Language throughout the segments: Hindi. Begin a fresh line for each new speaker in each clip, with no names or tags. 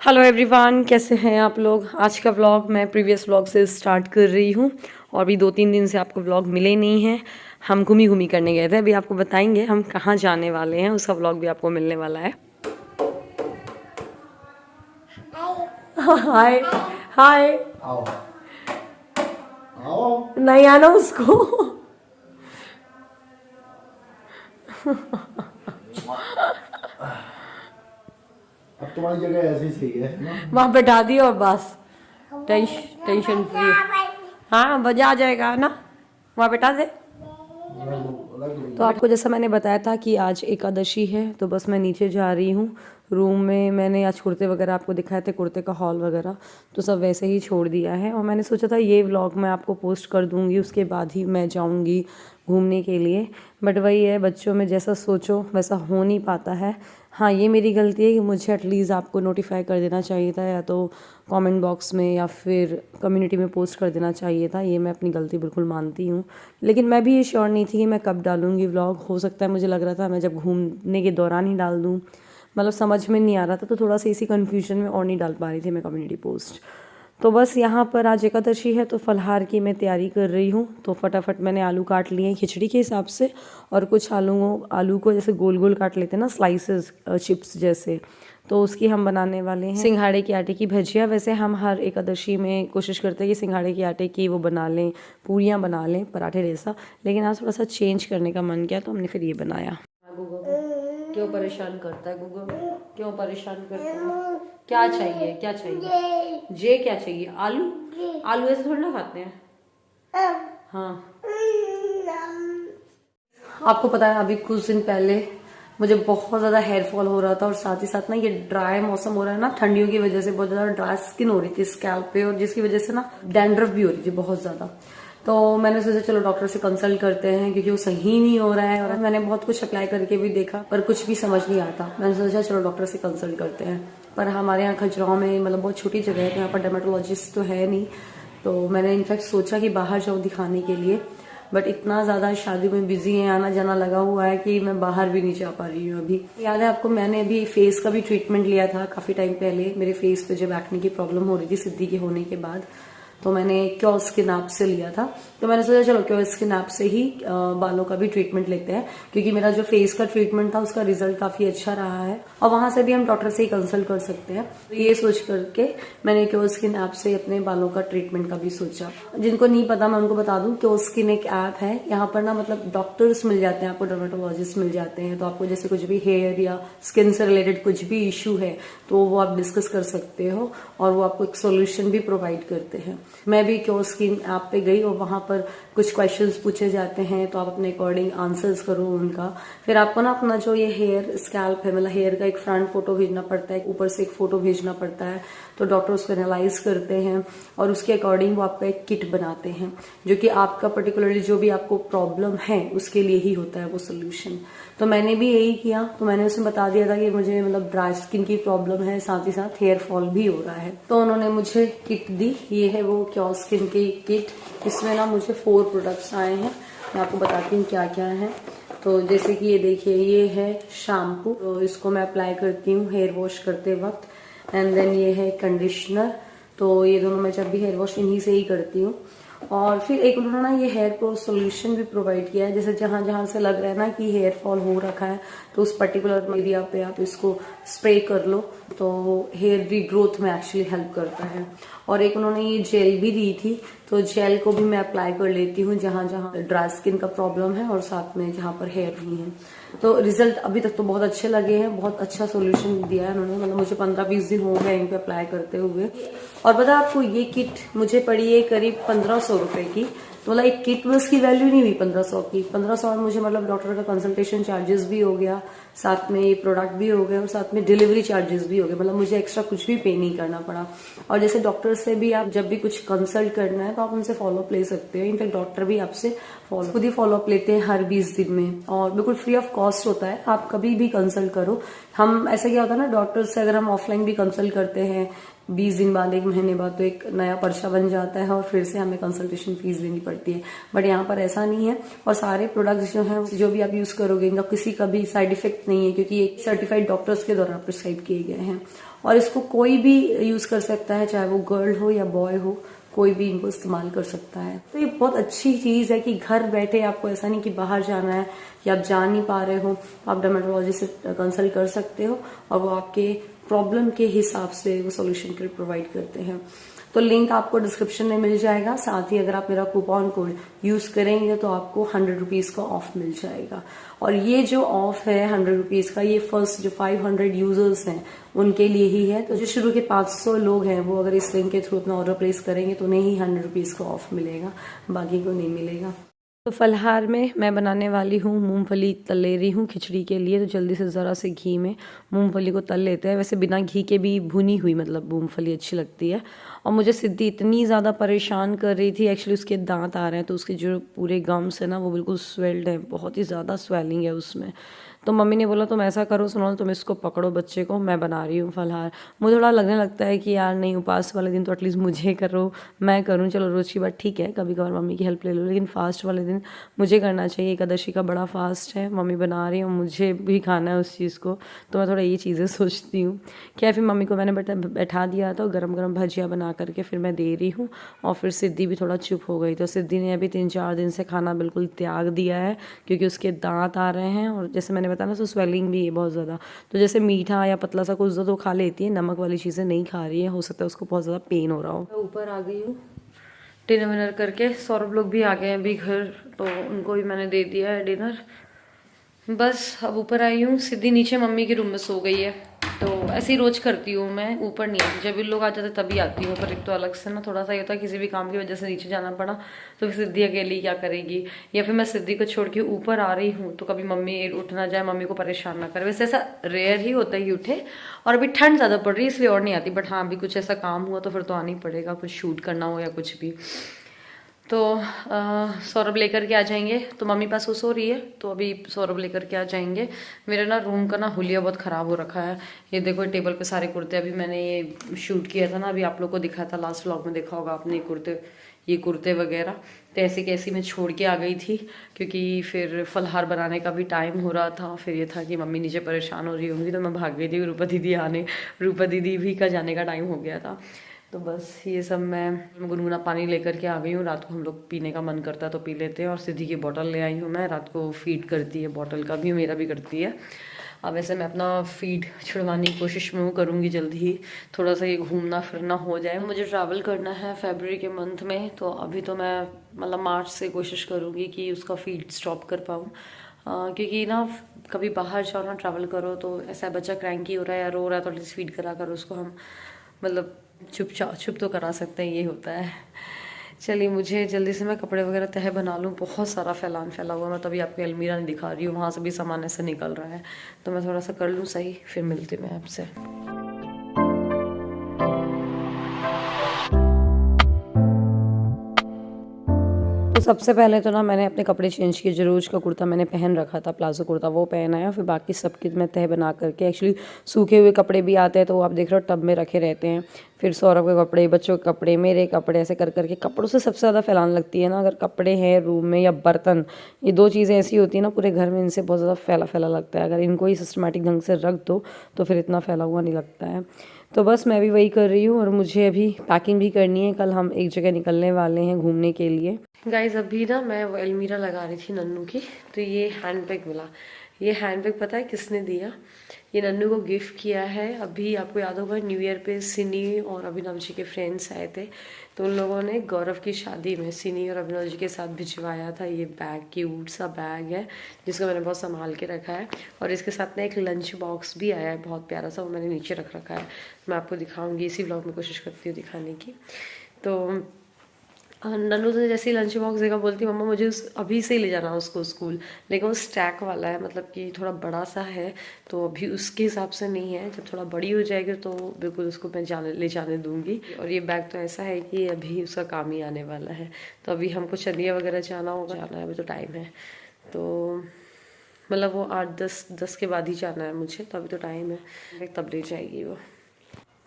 हेलो एवरीवन, कैसे हैं आप लोग। आज का व्लॉग मैं प्रीवियस व्लॉग से स्टार्ट कर रही हूँ और भी 2-3 दिन से आपको व्लॉग मिले नहीं हैं। हम घूमी घूमी करने गए थे, अभी आपको बताएंगे हम कहाँ जाने वाले हैं, उसका व्लॉग भी आपको मिलने वाला है। हाय हाय।
आओ आओ।
नहीं आना उसको।
अब तुम्हारी जगह ऐसी सही है ना।
वहाँ बैठा दिया और बस टेंशन फ्री। हाँ बजा आ जाएगा ना, वहाँ बैठा दे। तो आपको जैसा मैंने बताया था कि आज एकादशी है, तो बस मैं नीचे जा रही हूँ रूम में। मैंने आज कुर्ते वगैरह आपको दिखाए थे, कुर्ते का हॉल वगैरह तो सब वैसे ही छोड़ दिया है। और मैंने सोचा था ये व्लॉग मैं आपको पोस्ट कर दूँगी, उसके बाद ही मैं जाऊँगी घूमने के लिए। बट वही है, बच्चों में जैसा सोचो वैसा हो नहीं पाता है। हाँ, ये मेरी गलती है कि मुझे एटलीस्ट आपको नोटिफाई कर देना चाहिए था, या तो कमेंट बॉक्स में या फिर कम्युनिटी में पोस्ट कर देना चाहिए था। ये मैं अपनी गलती बिल्कुल मानती हूँ, लेकिन मैं भी ये श्योर नहीं थी कि मैं कब डालूँगी व्लॉग। हो सकता है, मुझे लग रहा था मैं जब घूमने के दौरान ही डाल दूँ, मतलब समझ में नहीं आ रहा था, तो थोड़ा सा इसी कन्फ्यूजन में और नहीं डाल पा रही थी मैं कम्युनिटी पोस्ट। तो बस यहाँ पर आज एकादशी है, तो फलाहार की मैं तैयारी कर रही हूँ। तो फटाफट मैंने आलू काट लिए हैं खिचड़ी के हिसाब से, और कुछ आलू को जैसे गोल गोल काट लेते हैं ना, स्लाइसेस चिप्स जैसे, तो उसकी हम बनाने वाले हैं सिंघाड़े के आटे की भजिया। वैसे हम हर एकादशी में कोशिश करते हैं कि सिंघाड़े के आटे की वो बना लें, पूरियाँ बना लें पराठे जैसा, लेकिन आज थोड़ा सा चेंज करने का मन किया तो हमने फिर ये बनाया। क्यों परेशान करता है गूगल, क्यों परेशान करता है? क्या चाहिए, क्या चाहिए? जे क्या चाहिए? आलू, आलू ऐसे थोड़ी ना खाते हैं। हाँ, आपको पता है अभी कुछ दिन पहले मुझे बहुत ज़्यादा हेयर फॉल हो रहा था, और साथ ही साथ ना ये ड्राई मौसम हो रहा है ना, ठंडियों की वजह से बहुत ज़्यादा ड्राई स्किन हो रही थी स्कैल्प पे, और जिसकी वजह से ना डैंड्रफ भी हो रही थी बहुत ज़्यादा। तो मैंने सोचा चलो डॉक्टर से कंसल्ट करते हैं, क्योंकि वो सही नहीं हो रहा है। और मैंने बहुत कुछ अप्लाई करके भी देखा पर कुछ भी समझ नहीं आता। मैंने सोचा चलो डॉक्टर से कंसल्ट करते हैं, पर हमारे यहाँ खजुराहो में मतलब बहुत छोटी जगह है, तो यहाँ पर डर्मेटोलॉजिस्ट तो है नहीं। तो मैंने इनफैक्ट सोचा कि बाहर जाऊँ दिखाने के लिए, बट इतना ज़्यादा शादी में बिजी है, आना जाना लगा हुआ है कि मैं बाहर भी नहीं जा पा रही हूँ अभी। याद है आपको, मैंने अभी फेस का भी ट्रीटमेंट लिया था काफ़ी टाइम पहले। मेरे फेस पे जब एक्ने की प्रॉब्लम हो रही थी सिद्धि के होने के बाद, तो मैंने क्योर स्किन ऐप से लिया था। तो मैंने सोचा चलो क्योर स्किन ऐप से ही बालों का भी ट्रीटमेंट लेते हैं, क्योंकि मेरा जो फेस का ट्रीटमेंट था उसका रिजल्ट काफी अच्छा रहा है, और वहां से भी हम डॉक्टर से ही कंसल्ट कर सकते हैं। तो ये सोच करके मैंने क्योर स्किन ऐप से अपने बालों का ट्रीटमेंट का भी सोचा। जिनको नहीं पता मैं उनको बता दूं, क्योर स्किन एक ऐप है। यहाँ पर ना मतलब डॉक्टर्स मिल जाते हैं आपको, डर्मेटोलॉजिस्ट मिल जाते हैं। तो आपको जैसे कुछ भी हेयर या स्किन से रिलेटेड कुछ भी इश्यू है तो वो आप डिस्कस कर सकते हो, और वो आपको एक सोल्यूशन भी प्रोवाइड करते हैं। मैं भी क्योर स्किन ऐप पे गई, और वहां पर कुछ क्वेश्चंस पूछे जाते हैं, तो आप अपने अकॉर्डिंग आंसर्स करो उनका। फिर आपको ना अपना जो ये हेयर स्कैल्प है, मतलब हेयर का एक फ्रंट फोटो भेजना पड़ता है, ऊपर से एक फोटो भेजना पड़ता है। तो डॉक्टर उसको एनालाइज करते हैं, और उसके अकॉर्डिंग वो आपका एक किट बनाते हैं, जो कि आपका पर्टिकुलरली जो भी आपको प्रॉब्लम है उसके लिए ही होता है वो सोल्यूशन। तो मैंने भी यही किया। तो मैंने उसे बता दिया था कि मुझे मतलब ड्राई स्किन की प्रॉब्लम है, साथ ही साथ हेयर फॉल भी हो रहा है। तो उन्होंने मुझे किट दी। ये है वो क्योर स्किन की किट। इसमें ना मुझे 4 प्रोडक्ट्स आए हैं, मैं आपको बताती हूँ क्या क्या है। तो जैसे कि ये देखिए, ये है शैम्पू, तो इसको मैं अप्लाई करती हूँ हेयर वॉश करते वक्त। एंड देन ये है कंडीशनर, तो ये दोनों मैं जब भी हेयर वॉश इन्हीं से ही करती हूँ। और फिर एक उन्होंने ना ये हेयर ग्रोथ सोल्यूशन भी प्रोवाइड किया है। जैसे जहां जहां से लग रहा है ना कि हेयर फॉल हो रखा है, तो उस पर्टिकुलर एरिया पे आप इसको स्प्रे कर लो, तो हेयर रीग्रोथ में एक्चुअली हेल्प करता है। और एक उन्होंने ये जेल भी दी थी, तो जेल को भी मैं अप्लाई कर लेती हूँ जहां जहां ड्राई स्किन का प्रॉब्लम है, और साथ में जहां पर हेयर नहीं है। तो रिजल्ट अभी तक तो बहुत अच्छे लगे हैं, बहुत अच्छा सोल्यूशन दिया है उन्होंने। मतलब मुझे 15-20 दिन हो गए इन पे अप्लाई करते हुए। और पता आपको, ये किट मुझे पड़ी है करीब 1500 रुपए की। तो मतलब एक किट में उसकी वैल्यू नहीं हुई 1500 की। 1500 में मुझे मतलब डॉक्टर का कंसल्टेशन चार्जेस भी हो गया, साथ में ये प्रोडक्ट भी हो गया, और साथ में डिलीवरी चार्जेस भी हो गए। मतलब मुझे एक्स्ट्रा कुछ भी पे नहीं करना पड़ा। और जैसे डॉक्टर से भी आप जब भी कुछ कंसल्ट करना है तो आप उनसे फॉलोअप ले सकते हो। इनफैक्ट डॉक्टर भी आपसे खुद ही फॉलोअप लेते हैं हर 20 दिन में, और बिल्कुल फ्री ऑफ कॉस्ट होता है। आप कभी भी कंसल्ट करो। हम ऐसा क्या होता है ना, डॉक्टर से अगर हम ऑफलाइन भी कंसल्ट करते हैं 20 दिन बाद, 1 महीने बाद, तो एक नया पर्चा बन जाता है, और फिर से हमें कंसल्टेशन फीस देनी पड़ती है। बट यहाँ पर ऐसा नहीं है। और सारे प्रोडक्ट्स जो हैं, जो भी आप यूज करोगे, इनका किसी का भी साइड इफेक्ट नहीं है, क्योंकि ये सर्टिफाइड डॉक्टर्स के द्वारा प्रिस्क्राइब किए गए हैं। और इसको कोई भी यूज कर सकता है, चाहे वो गर्ल हो या बॉय हो, कोई भी इनको इस्तेमाल कर सकता है। तो ये बहुत अच्छी चीज है कि घर बैठे आपको ऐसा नहीं कि बाहर जाना है या आप जा नहीं पा रहे हो, आप डर्मेटोलॉजिस्ट से कंसल्ट कर सकते हो और वो आपके प्रॉब्लम के हिसाब से वो सोल्यूशन के प्रोवाइड करते हैं। तो लिंक आपको डिस्क्रिप्शन में मिल जाएगा। साथ ही अगर आप मेरा कूपन कोड यूज करेंगे तो आपको 100 रुपीज का ऑफ मिल जाएगा। और ये जो ऑफ है 100 रुपीज का, ये फर्स्ट जो 500 यूजर्स हैं उनके लिए ही है। तो जो शुरू के 500 लोग हैं वो अगर इस लिंक के थ्रू अपना ऑर्डर प्लेस करेंगे तो उन्हें ही 100 रुपीज का ऑफ मिलेगा, बाकी को नहीं मिलेगा। तो फलहार में मैं बनाने वाली हूँ मूंगफली, तल ले रही हूँ खिचड़ी के लिए। तो जल्दी से ज़रा से घी में मूंगफली को तल लेते हैं। वैसे बिना घी के भी भुनी हुई मतलब मूंगफली अच्छी लगती है। और मुझे सिद्धि इतनी ज़्यादा परेशान कर रही थी, एक्चुअली उसके दांत आ रहे हैं तो उसके जो पूरे गम्स है ना वो बिल्कुल स्वेल्ड है, बहुत ही ज़्यादा स्वेलिंग है उसमें। तो मम्मी ने बोला तुम ऐसा करो सोनल, तुम इसको पकड़ो बच्चे को, मैं बना रही हूँ फलहार। मुझे थोड़ा लगने लगता है कि यार नहीं, उपास वाले दिन तो एटलीस्ट मुझे करो, मैं करूँ, चलो रोज़ की बात ठीक है, कभी कभार मम्मी की हेल्प ले लो, लेकिन फास्ट वाले दिन मुझे करना चाहिए। एकादशी का बड़ा फास्ट है, मम्मी बना रही हूँ, मुझे भी खाना है उस चीज़ को, तो मैं थोड़ा ये चीज़ें सोचती हूँ। क्या फिर मम्मी को मैंने बैठा दिया था, गरम गरम भजिया बना करके फिर मैं दे रही हूँ। और फिर सिद्धि भी थोड़ा चुप हो गई। तो सिद्धि ने अभी 3-4 दिन से खाना बिल्कुल त्याग दिया है क्योंकि उसके दांत आ रहे हैं और जैसे मैंने बताया ना तो स्वेलिंग भी है बहुत ज़्यादा। तो जैसे मीठा या पतला सा कुछ तो खा लेती है, नमक वाली चीज़ें नहीं खा रही है, हो सकता है उसको बहुत ज़्यादा पेन हो रहा हो। मैं ऊपर आ गई हूँ डिनर विनर करके। सौरभ लोग भी आ गए हैं अभी घर, तो उनको भी मैंने दे दिया है डिनर। बस अब ऊपर आई हूँ। सिद्धि नीचे मम्मी के रूम में सो गई है। तो ऐसे ही रोज करती हूँ मैं, ऊपर नहीं आती, जब भी लोग आ जाते तभी आती हूँ। पर एक तो अलग से ना थोड़ा सा ये होता है किसी भी काम की वजह से नीचे जाना पड़ा तो फिर सिद्धि अकेली क्या करेगी, या फिर मैं सिद्धि को छोड़ के ऊपर आ रही हूँ तो कभी मम्मी उठ ना जाए, मम्मी को परेशान ना करे। वैसे ऐसा रेयर ही होता है कि उठे, और अभी ठंड ज़्यादा पड़ रही है इसलिए और नहीं आती। बट हाँ, अभी कुछ ऐसा काम हुआ तो फिर तो आना ही पड़ेगा, कुछ शूट करना हो या कुछ भी। तो सौरभ लेकर के आ जाएंगे। तो मम्मी पास वो सो रही है तो अभी सौरभ लेकर के आ जाएंगे। मेरे ना रूम का ना हुलिया बहुत ख़राब हो रखा है। ये देखो टेबल पे सारे कुर्ते, अभी मैंने ये शूट किया था ना, अभी आप लोग को दिखाया था, लास्ट व्लॉग में देखा होगा आपने, ये कुर्ते वगैरह। तो ऐसे कैसी मैं छोड़ के आ गई थी क्योंकि फिर फलहार बनाने का भी टाइम हो रहा था। फिर ये था कि मम्मी नीचे परेशान हो रही होंगी तो मैं भाग गई थी। रूपा दीदी भी का जाने का टाइम हो गया था। तो बस ये सब मैं गुनगुना पानी लेकर के आ गई हूँ। रात को हम लोग पीने का मन करता है तो पी लेते हैं। और सिद्धि की बोतल ले आई हूँ मैं, रात को फीड करती है, बोतल का भी मेरा भी करती है। अब वैसे मैं अपना फीड छुड़वाने की कोशिश में हूँ, करूँगी जल्दी ही। थोड़ा सा ये घूमना फिरना हो जाए। मुझे ट्रैवल करना है फरवरी के मंथ में, तो अभी तो मैं मतलब मार्च से कोशिश करूँगी कि उसका फीड स्टॉप कर पाऊँ। क्योंकि ना कभी बाहर जाओ ना, ट्रैवल करो तो ऐसा बच्चा क्रैंकी हो रहा है या रो रहा है तो एटलीस्ट फीड करा कर उसको हम मतलब चुप तो करा सकते हैं, ये होता है। चलिए मुझे जल्दी से मैं कपड़े वगैरह तह बना लूँ, बहुत सारा फैला हुआ। मैं तभी आपको अलमीरा नहीं दिखा रही हूँ, वहाँ से भी सामान ऐसे निकल रहा है। तो मैं थोड़ा सा कर लूँ सही, फिर मिलती मैं आपसे। तो सबसे पहले तो ना मैंने अपने कपड़े चेंज किए। जो रोज़ का कुर्ता मैंने पहन रखा था, प्लाजो कुर्ता, वो पहना है। फिर बाकी सबकी मैं तह बना करके, एक्चुअली सूखे हुए कपड़े भी आते हैं तो वो आप देख रहे हो टब में रखे रहते हैं। फिर सौरभ के कपड़े, बच्चों के कपड़े, मेरे कपड़े, ऐसे कर करके कपड़ों से सबसे ज़्यादा फैलाने लगती है ना अगर कपड़े हैं रूम में या बर्तन। ये दो चीज़ें ऐसी होती है ना पूरे घर में, इनसे बहुत ज़्यादा फैला लगता है। अगर इनको ही सिस्टमेटिक ढंग से रख दो तो फिर इतना फैला हुआ नहीं लगता है। तो बस मैं भी वही कर रही हूँ। और मुझे अभी पैकिंग भी करनी है, कल हम एक जगह निकलने वाले हैं घूमने के लिए। गाइज अभी ना मैं वो अलमीरा लगा रही थी नन्नू की, तो ये हैंडबैग मिला। ये हैंडबैग पता है किसने दिया? ये नन्नू को गिफ्ट किया है। अभी आपको याद होगा न्यू ईयर पे सिनी और अभिनव जी के फ्रेंड्स आए थे, तो उन लोगों ने गौरव की शादी में सिनी और अभिनव जी के साथ भिजवाया था ये बैग। क्यूट सा बैग है जिसको मैंने बहुत संभाल के रखा है। और इसके साथ ना एक लंच बॉक्स भी आया है बहुत प्यारा सा, वो मैंने नीचे रख रखा है। मैं आपको दिखाऊंगी, इसी व्लॉग में कोशिश करती हूँ दिखाने की। तो नन्नू तो जैसे ही लंच बॉक्स देखा बोलती मम्मा मुझे अभी से ही ले जाना उसको स्कूल, लेकिन वो स्टैक वाला है, मतलब कि थोड़ा बड़ा सा है, तो अभी उसके हिसाब से नहीं है। जब थोड़ा बड़ी हो जाएगी तो बिल्कुल उसको मैं ले जाने दूंगी। और ये बैग तो ऐसा है कि अभी उसका काम ही आने वाला है। तो अभी हमको चंदिया वगैरह जाना है, अभी तो टाइम है। तो मतलब वो 8-10 के बाद ही जाना है मुझे, तो अभी तो टाइम है, तब ले जाएगी वो।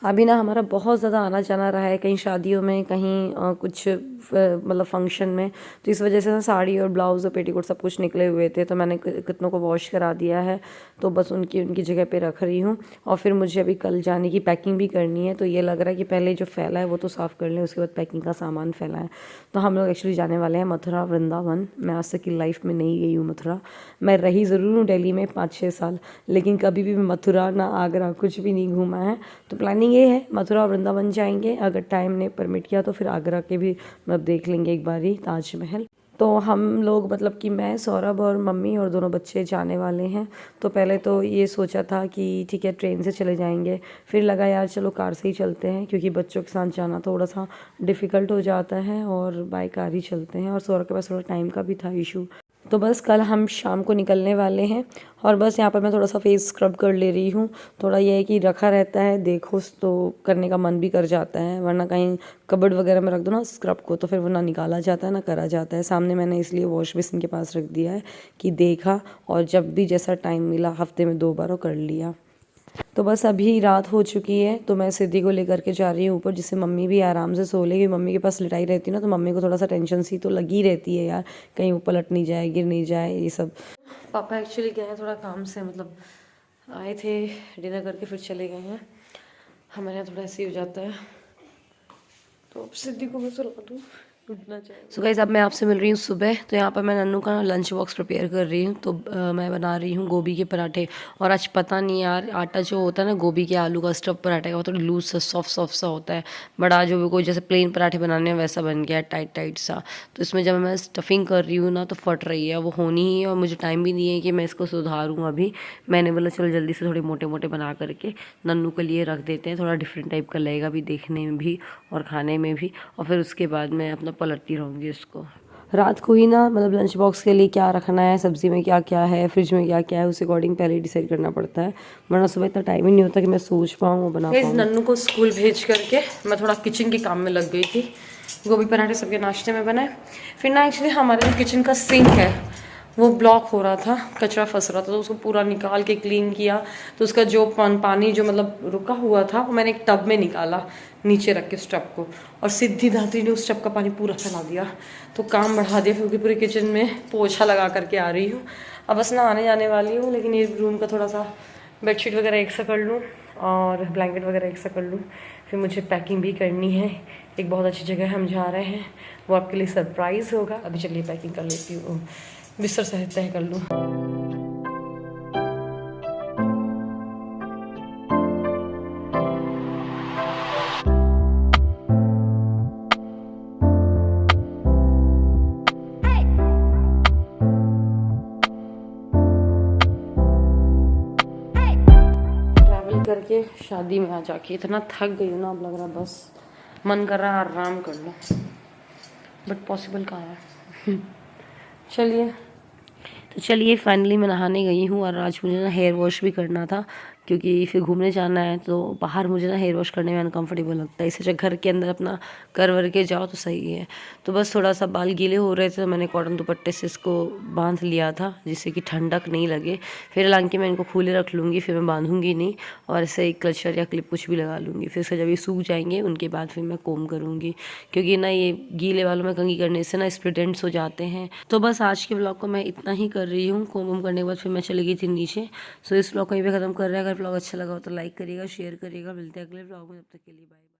अभी ना हमारा बहुत ज़्यादा आना जाना रहा है, कहीं शादियों में, कहीं कुछ मतलब फंक्शन में, तो इस वजह से ना साड़ी और ब्लाउज़ और पेटीकोट सब कुछ निकले हुए थे, तो मैंने कितनों को वॉश करा दिया है, तो बस उनकी जगह पे रख रही हूँ। और फिर मुझे अभी कल जाने की पैकिंग भी करनी है, तो ये लग रहा है कि पहले जो फैला है वो तो साफ़ कर लें, उसके बाद पैकिंग का सामान फैला है। तो हम लोग एक्चुअली जाने वाले हैं मथुरा वृंदावन। मैं आज तक की लाइफ में नहीं गई हूँ मथुरा। मैं रही ज़रूर हूँ दिल्ली में 5-6 साल, लेकिन कभी भी मथुरा ना आगरा कुछ भी नहीं घूमा है। तो प्लानिंग ये है मथुरा वृंदावन जाएंगे, अगर टाइम ने परमिट किया तो फिर आगरा के भी मतलब देख लेंगे एक बारी, ताजमहल। तो हम लोग मतलब कि मैं, सौरभ और मम्मी और दोनों बच्चे जाने वाले हैं। तो पहले तो ये सोचा था कि ठीक है ट्रेन से चले जाएंगे, फिर लगा यार चलो कार से ही चलते हैं, क्योंकि बच्चों के साथ जाना थोड़ा सा डिफ़िकल्ट हो जाता है, और बाय कार ही चलते हैं। और सौरभ के पास थोड़ा टाइम का भी था इशू। तो बस कल हम शाम को निकलने वाले हैं। और बस यहाँ पर मैं थोड़ा सा फेस स्क्रब कर ले रही हूँ। थोड़ा ये है कि रखा रहता है, देखो तो करने का मन भी कर जाता है, वरना कहीं कबर्ड वगैरह में रख दो ना स्क्रब को, तो फिर वो ना निकाला जाता है ना करा जाता है। सामने मैंने इसलिए वॉश बेसिन के पास रख दिया है कि देखा, और जब भी जैसा टाइम मिला हफ्ते में 2 बार वो कर लिया। तो बस अभी रात हो चुकी है, तो मैं सिद्धि को लेकर के जा रही हूँ ऊपर, जिससे मम्मी भी आराम से सो लेगी। मम्मी के पास लिटाई रहती है ना, तो मम्मी को थोड़ा सा टेंशन सी तो लगी रहती है यार, कहीं वो पलट नहीं जाए, गिर नहीं जाए, ये सब। पापा एक्चुअली गए हैं थोड़ा काम से, मतलब आए थे डिनर करके फिर चले गए हैं। हमारे यहाँ थोड़ा ऐसे ही हो जाता है। तो अब सिद्धि को मैं सुला दूँ, उठना चाहिए। सो गाइस अब मैं आपसे मिल रही हूँ सुबह। तो यहाँ पर मैं नन्नू का लंच बॉक्स प्रिपेयर कर रही हूँ। तो मैं बना रही हूँ गोभी के पराठे। और आज पता नहीं यार, आटा जो होता है ना गोभी के आलू का स्टफ पराठे का, वो थोड़ा लूज सा सॉफ्ट सा होता है। बड़ा जो भी कोई जैसे प्लेन पराठे बनाने हैं वैसा बन गया, टाइट टाइट सा। तो इसमें जब मैं स्टफिंग कर रही हूँ ना तो फट रही है, वो होनी ही है, और मुझे टाइम भी नहीं है कि मैं इसको सुधारूँ अभी। मैंने बोला चलो जल्दी से थोड़े मोटे मोटे बना करके नन्नू के लिए रख देते हैं, थोड़ा डिफरेंट टाइप का लगेगा भी देखने में भी और खाने में भी। और फिर उसके बाद मैं अपना पलटती रहूँगी उसको। रात को ही ना मतलब लंच बॉक्स के लिए क्या रखना है, सब्ज़ी में क्या क्या है, फ्रिज में क्या क्या है, उस अकॉर्डिंग पहले ही डिसाइड करना पड़ता है, वरना सुबह इतना टाइम ही नहीं होता कि मैं सोच पाऊँ वो बना पाऊँ। नन्नू को स्कूल भेज करके मैं थोड़ा किचन के काम में लग गई थी। गोभी पराठे सबके नाश्ते में बनाए। फिर ना एक्चुअली हमारे जो किचन का सिंक है वो ब्लॉक हो रहा था, कचरा फंस रहा था, तो उसको पूरा निकाल के क्लीन किया। तो उसका जो पानी जो मतलब रुका हुआ था वो मैंने एक टब में निकाला, नीचे रख के उस टब को, और सिद्धि धात्री ने उस टब का पानी पूरा फैला दिया। तो काम बढ़ा दिया, क्योंकि पूरे किचन में पोछा लगा करके आ रही हूँ। अब बस ना आने जाने वाली हूँ, लेकिन ये रूम का थोड़ा सा बेडशीट वगैरह एक सा कर लूँ और ब्लैंकेट वगैरह एक सा कर लूँ। फिर मुझे पैकिंग भी करनी है, एक बहुत अच्छी जगह हम जा रहे हैं, वो आपके लिए सरप्राइज़ होगा। अभी चलिए पैकिंग कर लेती हूँ, बिस्तर सहित तय कर लूँ। ट्रैवल करके शादी में आ जाके इतना थक गई हूँ ना, अब लग रहा बस मन कर रहा है आराम कर लो, बट पॉसिबल कहाँ है। चलिए फाइनली मैं नहाने गई हूँ, और आज मुझे ना हेयर वॉश भी करना था, क्योंकि फिर घूमने जाना है, तो बाहर मुझे ना हेयर वॉश करने में अनकंफर्टेबल लगता है। इससे जब घर के अंदर अपना कर वर के जाओ तो सही है। तो बस थोड़ा सा बाल गीले हो रहे थे, तो मैंने कॉटन दुपट्टे से इसको बांध लिया था, जिससे कि ठंडक नहीं लगे। फिर हालांकि मैं इनको खुले रख लूँगी, फिर मैं बांधूंगी नहीं, और ऐसे एक क्लचर या क्लिप कुछ भी लगा लूँगी। फिर से जब ये सूख जाएंगे उनके बाद फिर मैं कोम करूँगी, क्योंकि ना ये गीले बालों में कंघी करने से ना स्प्रेडेंट्स हो जाते हैं। तो बस आज के ब्लॉग को मैं इतना ही कर रही हूँ। कोम करने के बाद फिर मैं चली गई थी नीचे। सो इस ब्लॉग को यहीं पे ख़त्म कर रहे हैं। अगर ब्लॉग अच्छा लगा हो तो लाइक करिएगा, शेयर करिएगा। मिलते हैं अगले ब्लॉग में, तब तक के लिए बाय।